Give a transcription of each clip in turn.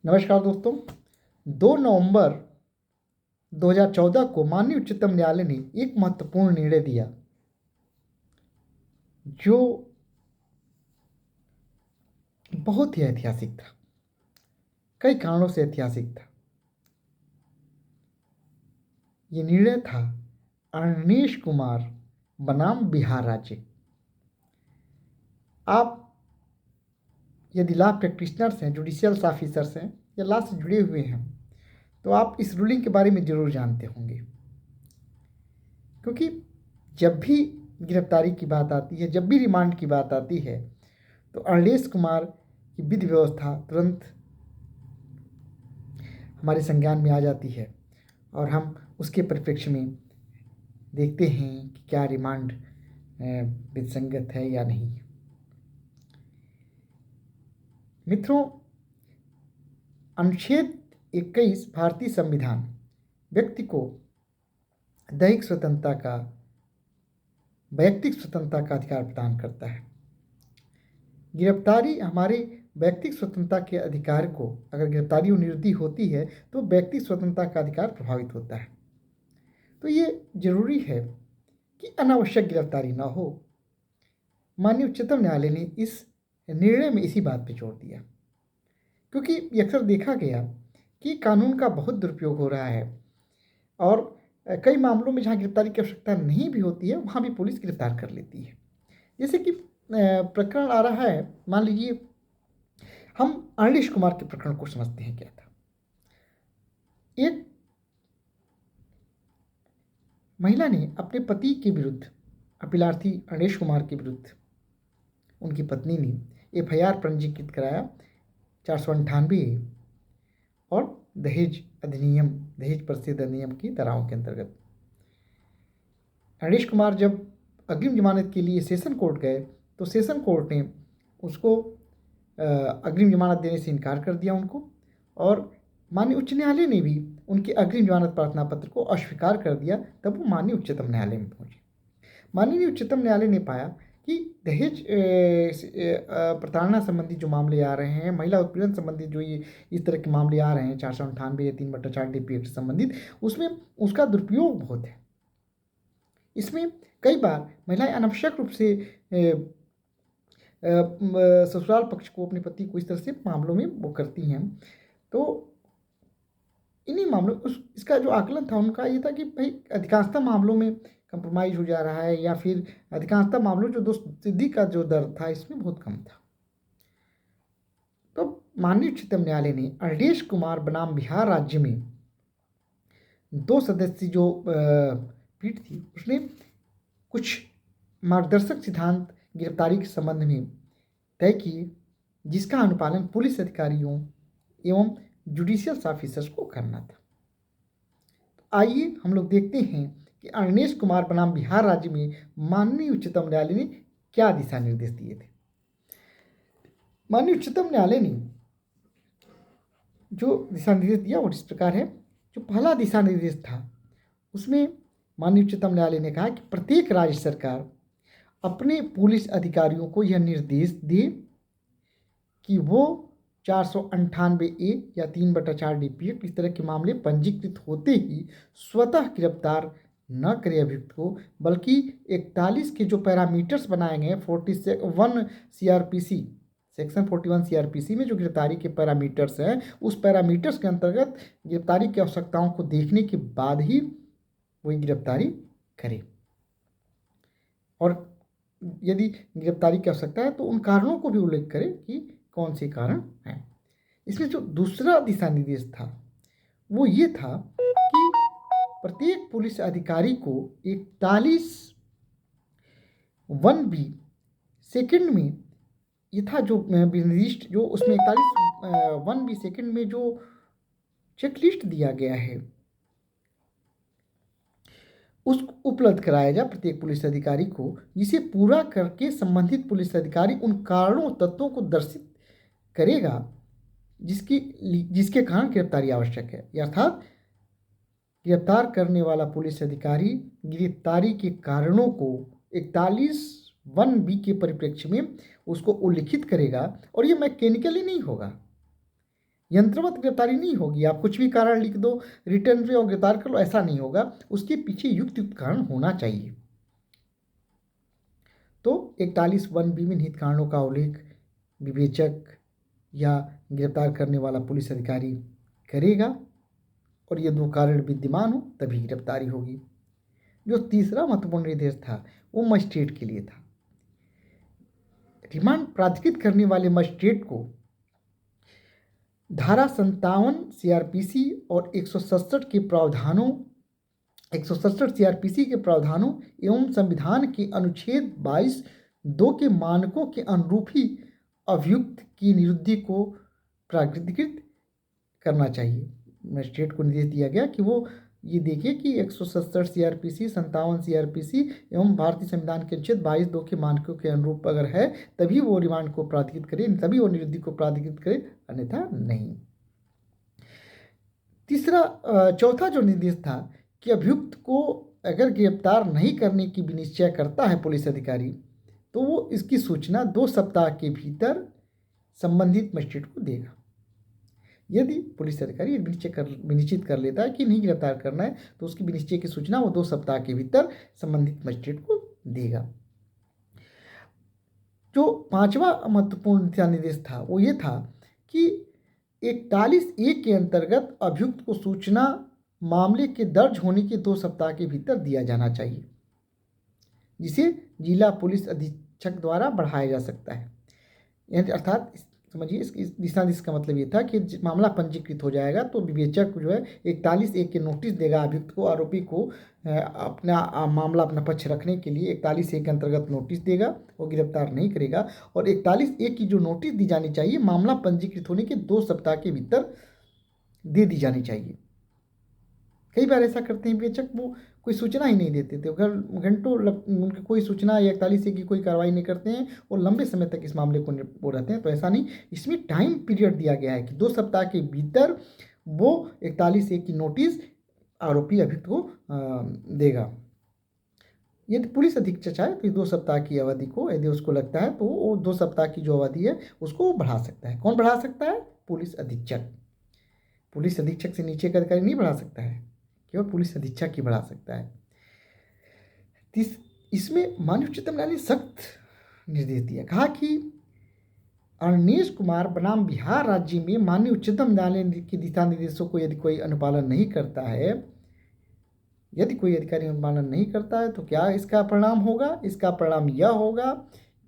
नमस्कार दोस्तों। 2 नवंबर 2014 को माननीय उच्चतम न्यायालय ने एक महत्वपूर्ण निर्णय दिया जो बहुत ही ऐतिहासिक था। कई कारणों से ऐतिहासिक था। ये निर्णय था अवनीश कुमार बनाम बिहार राज्य। आप यदि लॉ प्रैक्टिशनर्स हैं, जुडिशियल ऑफिसर्स हैं या लॉ से जुड़े हुए हैं तो आप इस रूलिंग के बारे में ज़रूर जानते होंगे, क्योंकि जब भी गिरफ्तारी की बात आती है, जब भी रिमांड की बात आती है, तो अवनीश कुमार की विधि व्यवस्था तुरंत हमारे संज्ञान में आ जाती है और हम उसके परिप्रेक्ष्य में देखते हैं कि क्या रिमांड विसंगत है या नहीं। मित्रों, अनुच्छेद 21 भारतीय संविधान व्यक्ति को दैहिक स्वतंत्रता का, वैयक्तिक स्वतंत्रता का अधिकार प्रदान करता है। गिरफ्तारी हमारे व्यक्तिक स्वतंत्रता के अधिकार को, अगर गिरफ्तारी निरुद्धि होती है तो व्यक्तिक स्वतंत्रता का अधिकार प्रभावित होता है। तो ये जरूरी है कि अनावश्यक गिरफ्तारी ना हो। माननीय उच्चतम न्यायालय ने इस निर्णय में इसी बात पर जोर दिया, क्योंकि अक्सर देखा गया कि कानून का बहुत दुरुपयोग हो रहा है और कई मामलों में जहाँ गिरफ्तारी की आवश्यकता नहीं भी होती है वहाँ भी पुलिस गिरफ्तार कर लेती है। जैसे कि प्रकरण आ रहा है, मान लीजिए हम अवनीश कुमार के प्रकरण को समझते हैं। क्या था, एक महिला ने अपने पति के विरुद्ध, अपीलार्थी अवनीश कुमार के विरुद्ध उनकी पत्नी ने एफआईआर पंजीकृत कराया 498 और दहेज अधिनियम, दहेज प्रतिषेध अधिनियम की धाराओं के अंतर्गत। अवनीश कुमार जब अग्रिम जमानत के लिए सेशन कोर्ट गए तो सेशन कोर्ट ने उसको अग्रिम जमानत देने से इनकार कर दिया उनको, और माननीय उच्च न्यायालय ने भी उनके अग्रिम जमानत प्रार्थना पत्र को अस्वीकार कर दिया। तब वो माननीय उच्चतम न्यायालय में पहुंचे। माननीय उच्चतम न्यायालय ने पाया कि दहेज प्रताड़ना संबंधी जो मामले आ रहे हैं, महिला उत्पीड़न संबंधी जो ये इस तरह के मामले आ रहे हैं 498 या 3/4 DP एक्ट संबंधित, उसमें उसका दुरुपयोग बहुत है। इसमें कई बार महिलाएं अनावश्यक रूप से ससुराल पक्ष को, अपने पति को इस तरह से मामलों में वो करती हैं। तो इन्हीं मामलों इसका जो आकलन था उनका ये था कि भाई अधिकांशतः मामलों में कंप्रोमाइज हो जा रहा है, या फिर अधिकांशतः मामलों जो दोष सिद्धि का जो दर था इसमें बहुत कम था। तो माननीय उच्चतम न्यायालय ने अवनीश कुमार बनाम बिहार राज्य में 2 सदस्यीय जो पीठ थी उसने कुछ मार्गदर्शक सिद्धांत गिरफ्तारी के संबंध में तय किए, जिसका अनुपालन पुलिस अधिकारियों एवं जुडिशियल ऑफिसर्स को करना था। तो आइए हम लोग देखते हैं कि अवनीश कुमार बनाम बिहार राज्य में माननीय उच्चतम न्यायालय ने क्या दिशा निर्देश दिए थे। माननीय उच्चतम न्यायालय ने जो दिशा निर्देश दिया वो इस प्रकार है। जो पहला दिशा निर्देश था उसमें माननीय उच्चतम न्यायालय ने कहा कि प्रत्येक राज्य सरकार अपने पुलिस अधिकारियों को यह निर्देश दे कि वो 498A या 3/4 DP इस तरह के मामले पंजीकृत होते ही स्वतः गिरफ्तार न करे अभियुक्त को, बल्कि 41 के जो पैरामीटर्स बनाए गए 41 CRPC, सेक्शन 41 CRPC में जो गिरफ्तारी के पैरामीटर्स हैं, उस पैरामीटर्स के अंतर्गत गिरफ्तारी की आवश्यकताओं को देखने के बाद ही वही गिरफ्तारी करे, और यदि गिरफ्तारी की आवश्यकता है तो उन कारणों को भी उल्लेख करे कि कौन से कारण हैं। इसमें जो दूसरा दिशा निर्देश था वो ये था कि प्रत्येक पुलिस अधिकारी को 41 1B सेकंड में, ये था जो निर्दिष्ट, जो उसमें 41 1B सेकंड में जो चेकलिस्ट दिया गया है उसको उपलब्ध कराया जाए प्रत्येक पुलिस अधिकारी को, जिसे पूरा करके संबंधित पुलिस अधिकारी उन कारणों तत्वों को दर्शित करेगा जिसके कारण गिरफ्तारी आवश्यक है। अर्थात गिरफ्तार करने वाला पुलिस अधिकारी गिरफ्तारी के कारणों को 41 1B के परिप्रेक्ष्य में उसको उल्लिखित करेगा, और ये मैकेनिकली नहीं होगा, यंत्रवत गिरफ्तारी नहीं होगी। आप कुछ भी कारण लिख दो रिटर्न पे और गिरफ्तार कर लो, ऐसा नहीं होगा। उसके पीछे युक्त कारण होना चाहिए। तो 41(1)(b) में निहित कारणों का उल्लेख विवेचक या गिरफ्तार करने वाला पुलिस अधिकारी करेगा, और ये दो कारण विद्यमान हो तभी गिरफ्तारी होगी। जो तीसरा महत्वपूर्ण निर्देश था वो मजिस्ट्रेट के लिए था। रिमांड प्राधिकृत करने वाले मजिस्ट्रेट को धारा 57 CRPC और 167 CRPC के प्रावधानों एवं संविधान के अनुच्छेद 22(2) के मानकों के अनुरूप ही अभियुक्त की निरुद्धि को प्राधिकृत करना चाहिए। मजिस्ट्रेट को निर्देश दिया गया कि वो ये देखे कि 167 CRPC, 57 CRPC एवं भारतीय संविधान के अनुच्छेद 22(2) के मानकों के अनुरूप अगर है तभी वो रिमांड को प्राधिकृत करे, तभी वो निरुद्धि को प्राधिकृत करे, अन्यथा नहीं। चौथा जो निर्देश था कि अभियुक्त को अगर गिरफ्तार नहीं करने की विनिश्चय करता है पुलिस अधिकारी, तो वो इसकी सूचना 2 सप्ताह के भीतर संबंधित मजिस्ट्रेट को देगा। यदि पुलिस अधिकारी विनिश्चित कर लेता है कि नहीं गिरफ्तार करना है, तो उसकी विनिश्चय की सूचना वो 2 सप्ताह के भीतर संबंधित मजिस्ट्रेट को देगा। जो पांचवा महत्वपूर्ण दिशा निर्देश था वो ये था कि 41(1) के अंतर्गत अभियुक्त को सूचना मामले के दर्ज होने के 2 सप्ताह के भीतर दिया जाना चाहिए, जिसे जिला पुलिस अधीक्षक द्वारा बढ़ाया जा सकता है। अर्थात समझिए, इस दिशा निर्देश का मतलब ये था कि मामला पंजीकृत हो जाएगा तो विवेचक जो है 41(1) के नोटिस देगा अभियुक्त को, आरोपी को अपना मामला अपना पक्ष रखने के लिए 41(1) के अंतर्गत नोटिस देगा, वो गिरफ्तार नहीं करेगा। और 41(1) की जो नोटिस दी जानी चाहिए मामला पंजीकृत होने के 2 सप्ताह के भीतर दे दी जानी चाहिए। कई बार ऐसा करते हैं विवेचक, वो कोई सूचना ही नहीं देते थे, घंटों उनकी कोई सूचना या 41(1) की कोई कार्रवाई नहीं करते हैं और लंबे समय तक इस मामले को वो रहते हैं। तो ऐसा नहीं, इसमें टाइम पीरियड दिया गया है कि 2 सप्ताह के भीतर वो 41(1) की नोटिस आरोपी अभियुक्त को देगा। यदि पुलिस अधीक्षक चाहे तो 2 सप्ताह की अवधि को, यदि उसको लगता है तो वो 2 सप्ताह की जो अवधि है उसको बढ़ा सकता है। कौन बढ़ा सकता है? पुलिस अधीक्षक। पुलिस अधीक्षक से नीचे का अधिकारी नहीं बढ़ा सकता है, केवल पुलिस अधीक्षक ही बढ़ा सकता है। इसमें माननीय उच्चतम न्यायालय ने सख्त निर्देश दिया, कहा कि अनिश कुमार बनाम बिहार राज्य में माननीय उच्चतम न्यायालय के दिशा निर्देशों को यदि कोई अनुपालन नहीं करता है, यदि कोई अधिकारी अनुपालन नहीं करता है तो क्या इसका परिणाम होगा? इसका परिणाम यह होगा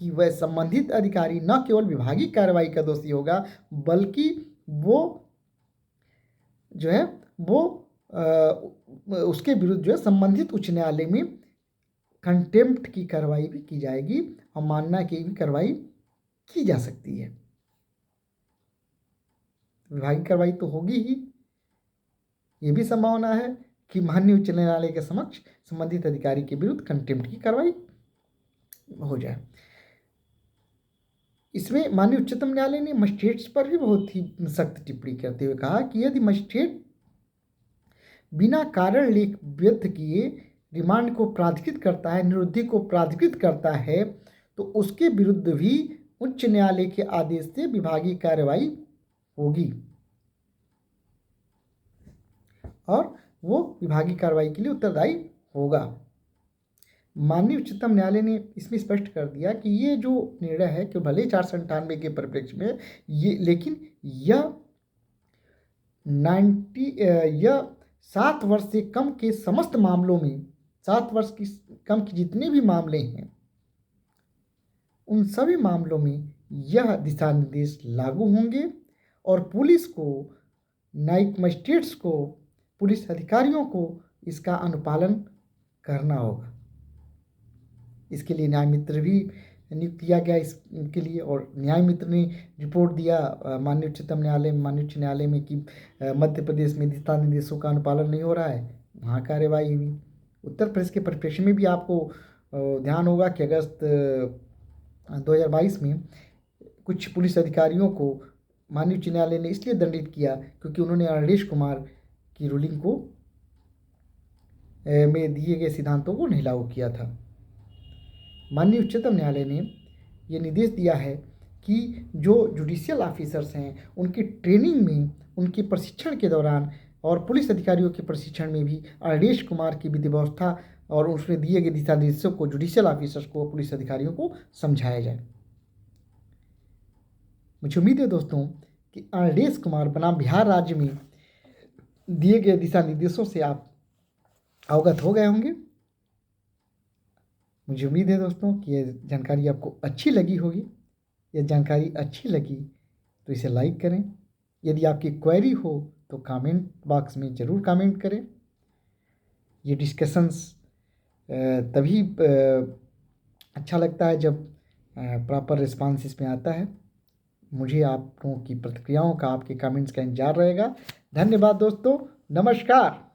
कि वह संबंधित अधिकारी न केवल विभागीय कार्रवाई का दोषी होगा, बल्कि वो जो है वो उसके विरुद्ध जो है संबंधित उच्च न्यायालय में कंटेम्प्ट की कार्रवाई भी की जाएगी, अवमानना की भी कार्रवाई की जा सकती है। विभागीय कार्रवाई तो होगी ही, ये भी संभावना है कि माननीय उच्च न्यायालय के समक्ष संबंधित अधिकारी के विरुद्ध कंटेम्प्ट की कार्रवाई हो जाए। इसमें माननीय उच्चतम न्यायालय ने मजिस्ट्रेट्स पर भी बहुत ही सख्त टिप्पणी करते हुए कहा कि यदि मजिस्ट्रेट बिना कारण लेख व्यर्थ किए रिमांड को प्राधिकृत करता है, निरुद्धि को प्राधिकृत करता है, तो उसके विरुद्ध भी उच्च न्यायालय के आदेश से विभागीय कार्रवाई होगी और वो विभागीय कार्रवाई के लिए उत्तरदायी होगा। माननीय उच्चतम न्यायालय ने इसमें स्पष्ट कर दिया कि ये जो निर्णय है कि भले 498 के परिप्रेक्ष्य में ये, लेकिन यह 7 वर्ष से कम के समस्त मामलों में, 7 वर्ष की कम के जितने भी मामले हैं उन सभी मामलों में यह दिशा निर्देश लागू होंगे और पुलिस को, न्यायिक मजिस्ट्रेट्स को, पुलिस अधिकारियों को इसका अनुपालन करना होगा। इसके लिए न्याय मित्र भी नियुक्त किया गया इसके लिए, और न्याय मित्र ने रिपोर्ट दिया माननीय उच्चतम न्यायालय, माननीय उच्च न्यायालय में कि मध्य प्रदेश में दिशा निर्देशों का अनुपालन नहीं हो रहा है, वहाँ कार्रवाई हुई। उत्तर प्रदेश के परिप्रेक्ष्य में भी आपको ध्यान होगा कि अगस्त 2022 में कुछ पुलिस अधिकारियों को माननीय उच्च न्यायालय ने इसलिए दंडित किया क्योंकि उन्होंने अनिश कुमार की रूलिंग को में दिए गए सिद्धांतों को नहीं लागू किया था। माननीय उच्चतम न्यायालय ने ये निर्देश दिया है कि जो जुडिशियल ऑफिसर्स हैं उनकी ट्रेनिंग में, उनके प्रशिक्षण के दौरान और पुलिस अधिकारियों के प्रशिक्षण में भी आदेश कुमार की विधि व्यवस्था और उसमें दिए गए दिशा निर्देशों को जुडिशियल ऑफिसर्स को, पुलिस अधिकारियों को समझाया जाए। मुझे उम्मीद है दोस्तों कि आदेश कुमार बनाम बिहार राज्य में दिए गए दिशा निर्देशों से आप अवगत हो गए होंगे। मुझे उम्मीद है दोस्तों कि यह जानकारी आपको अच्छी लगी होगी। यह जानकारी अच्छी लगी तो इसे लाइक करें। यदि आपकी क्वेरी हो तो कमेंट बॉक्स में ज़रूर कमेंट करें। ये डिस्कशंस तभी अच्छा लगता है जब प्रॉपर रिस्पांस इसमें आता है। मुझे आप लोगों की प्रतिक्रियाओं का, आपके कमेंट्स का इंतजार रहेगा। धन्यवाद दोस्तों, नमस्कार।